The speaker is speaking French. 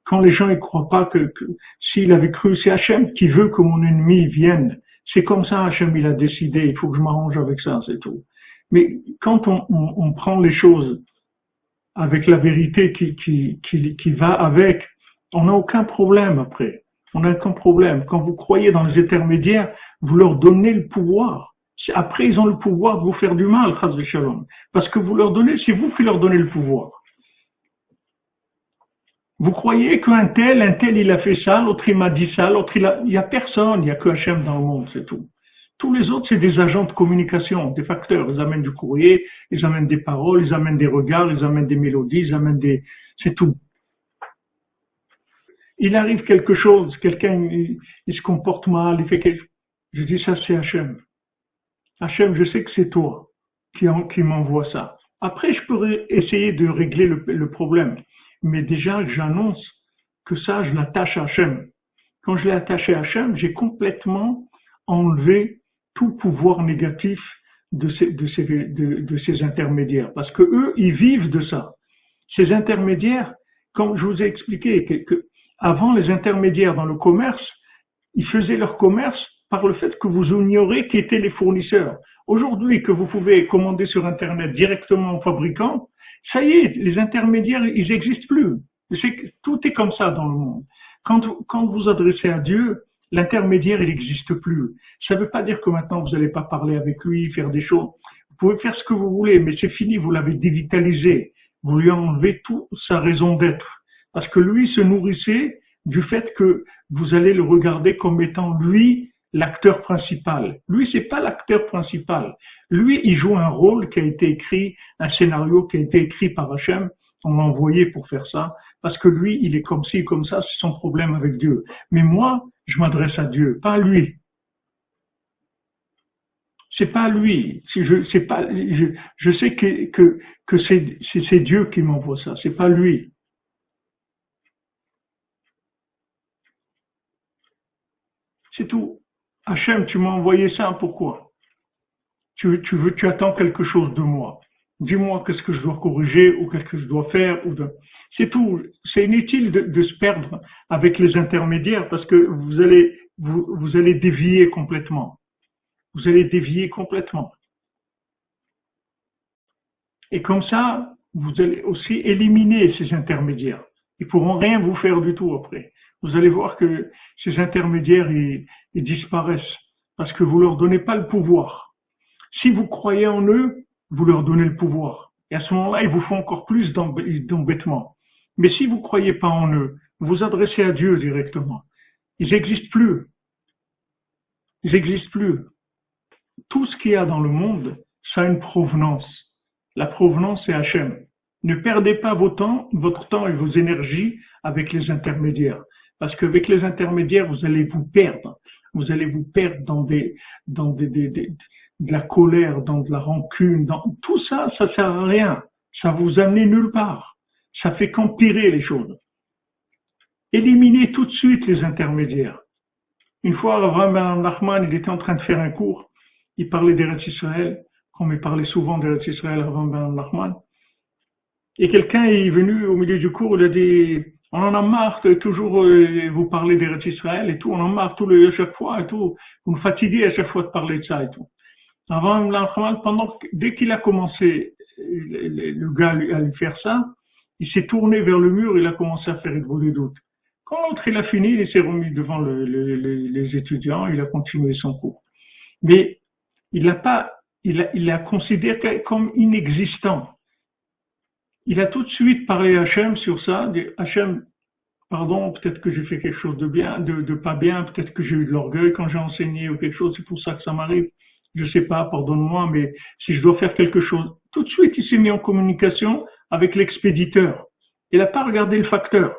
Quand les gens ne croient pas que s'il avait cru, c'est Hachem qui veut que mon ennemi vienne. C'est comme ça, Hachem, il a décidé, il faut que je m'arrange avec ça, c'est tout. Mais quand on prend les choses avec la vérité qui va avec, on n'a aucun problème après. On n'a aucun problème. Quand vous croyez dans les intermédiaires, vous leur donnez le pouvoir. Après, ils ont le pouvoir de vous faire du mal, Chas v'Shalom. Parce que vous leur donnez, c'est vous qui leur donnez le pouvoir. Vous croyez qu'un tel, il a fait ça, l'autre il m'a dit ça, l'autre il y a personne, il y a que Hachem dans le monde, c'est tout. Tous les autres, c'est des agents de communication, des facteurs. Ils amènent du courrier, ils amènent des paroles, ils amènent des regards, ils amènent des mélodies, c'est tout. Il arrive quelque chose, quelqu'un, il se comporte mal, il fait quelque chose. Je dis ça, c'est Hachem. Hachem, je sais que c'est toi qui m'envoie ça. Après, je pourrais essayer de régler le problème. Mais déjà, j'annonce que ça, je l'attache à Hachem. Quand je l'ai attaché à Hachem, j'ai complètement enlevé tout pouvoir négatif de ces intermédiaires. Parce que eux, ils vivent de ça. Ces intermédiaires, comme je vous ai expliqué, que avant les intermédiaires dans le commerce, ils faisaient leur commerce par le fait que vous ignorez qui étaient les fournisseurs. Aujourd'hui, que vous pouvez commander sur Internet directement au fabricant, ça y est, les intermédiaires, ils n'existent plus. Tout est comme ça dans le monde. Quand vous adressez à Dieu, l'intermédiaire, il n'existe plus. Ça ne veut pas dire que maintenant vous n'allez pas parler avec lui, faire des choses. Vous pouvez faire ce que vous voulez, mais c'est fini, vous l'avez dévitalisé. Vous lui enlevez toute sa raison d'être. Parce que lui se nourrissait du fait que vous allez le regarder comme étant lui l'acteur principal. Lui, c'est pas l'acteur principal. Lui, il joue un rôle qui a été écrit, un scénario qui a été écrit par Hachem. On l'a envoyé pour faire ça. Parce que lui, il est comme ci, comme ça, c'est son problème avec Dieu. Mais moi, je m'adresse à Dieu, pas à lui. C'est pas lui. Je sais que c'est Dieu qui m'envoie ça. C'est pas lui. C'est tout. Hachem, tu m'as envoyé ça, pourquoi? Tu attends quelque chose de moi. Dis-moi qu'est-ce que je dois corriger ou qu'est-ce que je dois faire. C'est tout. C'est inutile de se perdre avec les intermédiaires parce que vous allez dévier complètement. Vous allez dévier complètement. Et comme ça, vous allez aussi éliminer ces intermédiaires. Ils pourront rien vous faire du tout après. Vous allez voir que ces intermédiaires, ils disparaissent parce que vous leur donnez pas le pouvoir. Si vous croyez en eux, vous leur donnez le pouvoir. Et à ce moment-là, ils vous font encore plus d'embêtements. Mais si vous croyez pas en eux, vous vous adressez à Dieu directement. Ils n'existent plus. Ils n'existent plus. Tout ce qu'il y a dans le monde, ça a une provenance. La provenance, c'est Hachem. Ne perdez pas votre temps et vos énergies avec les intermédiaires. Parce qu'avec les intermédiaires, vous allez vous perdre. Vous allez vous perdre dans de la colère, dans de la rancune. Tout ça, ça sert à rien. Ça vous amène nulle part. Ça fait qu'empirer les choses. Éliminez tout de suite les intermédiaires. Une fois, Avraham ben Nachman, il était en train de faire un cours. Il parlait d'Eretz Israël, comme il parlait souvent d'Eretz Israël, Avraham ben Nachman. Et quelqu'un est venu au milieu du cours, il a dit, on en a marre de toujours vous parler d'Eretz Israël et tout, on en a marre à chaque fois et tout, vous me fatiguez à chaque fois de parler de ça et tout. Avraham ben Nachman, dès qu'il a commencé, le gars à lui faire ça, il s'est tourné vers le mur, il a commencé à faire une volée doute. Quand l'autre il a fini, il s'est remis devant les étudiants, il a continué son cours. Mais il l'a considéré comme inexistant. Il a tout de suite parlé à Hachem sur ça, dit Hachem, pardon, peut-être que j'ai fait quelque chose de bien, de pas bien, peut-être que j'ai eu de l'orgueil quand j'ai enseigné ou quelque chose, c'est pour ça que ça m'arrive. Je sais pas, pardonne-moi, mais si je dois faire quelque chose, tout de suite il s'est mis en communication avec l'expéditeur. Il n'a pas regardé le facteur.